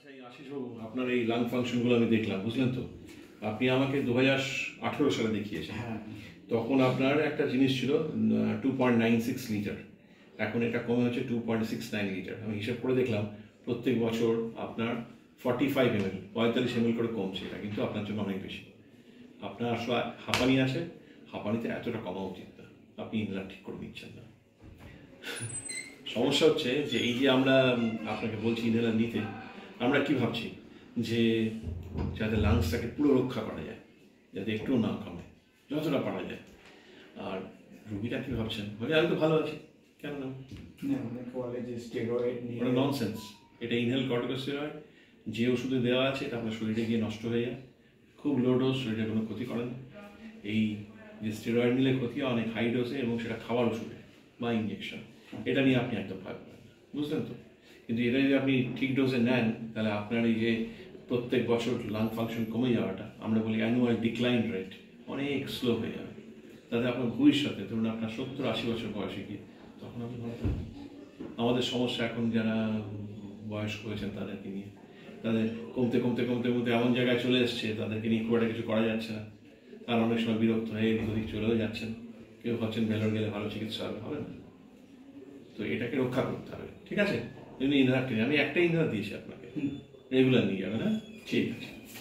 আচ্ছা, এই আশিসবাবু আপনার এই লাং ফাংশনগুলো আমি দেখলাম, বুঝলেন তো? আপনি আমাকে 2018 সালে দেখিয়েছেন। তখন আপনার একটা জিনিস ছিল 2.96 লিটার, এখন এটা কমে হচ্ছে 2.69 লিটার। আমি হিসাব করে দেখলাম প্রত্যেক বছর আপনার 45 ml 45 ml করে কমছে। এটা কিন্তু আপনার জন্য অনেক বেশি। আপনার আসলে হাঁপানি আছে, হাঁপানিতে এতটা কমা উচিত না, আপনি ইনহেলার ঠিক করে নিচ্ছেন না। সমস্যা হচ্ছে যে এই যে আমরা আপনাকে বলছি ইনহেলার নিতে, আমরা কি ভাবছি যে যাতে লাংসটাকে পুরো রক্ষা করা যায়, যাতে একটুও না কমে, যতটা পারা যায়। আর রুগীরা কি ভাবছেন, ভাবে আমি তো ভালো আছি, কেন না? ওটা ননসেন্স। এটা ইনহেল কর্টিকোস্টেরয়েড, যে ওষুধে দেওয়া আছে এটা আপনার শরীরে গিয়ে নষ্ট হয়ে যায়। খুব লো ডোজ, শরীরে কোনো ক্ষতি করে না। এই যে স্টেরয়েড নিলে ক্ষতি হয় অনেক হাই ডোজে, এবং সেটা খাওয়ার ওষুধে বা ইঞ্জেকশন। এটা নিয়ে আপনি একদম ভয় পাবেন না, বুঝলেন তো? কিন্তু এটা যদি আপনি ঠিক ডোজে নেন, তাহলে আপনার এই যে প্রত্যেক বছর লাং ফাংশন কমে যাওয়াটা, আমরা বলি অ্যানুয়াল ডিক্লাইন রেট, অনেক স্লো হয়ে যাবে। তাতে আপনার ভবিষ্যতে ধরুন আপনার 70-80 বছর বয়সে গিয়ে তখন আপনি ভালো থাকবেন। আমাদের সমস্যা এখন যারা বয়স্ক হয়েছেন তাদেরকে নিয়ে, তাদের কমতে কমতে কমতে কমতে এমন জায়গায় চলে এসছে, তাদেরকে নিয়ে খুব একটা কিছু করা যাচ্ছে না। তারা অনেক সময় বিরক্ত হয়ে এদিক ওদিক চলেও যাচ্ছেন। কেউ ভাবছেন ভেলোর গেলে ভালো চিকিৎসা হবে, হবে না। তো এটাকে রক্ষা করতে হবে, ঠিক আছে? ইনহেলার কিনে আমি একটা ইনহেলার দিয়েছি আপনাকে, রেগুলার নিয়ে যাবেন। হ্যাঁ, ঠিক আছে।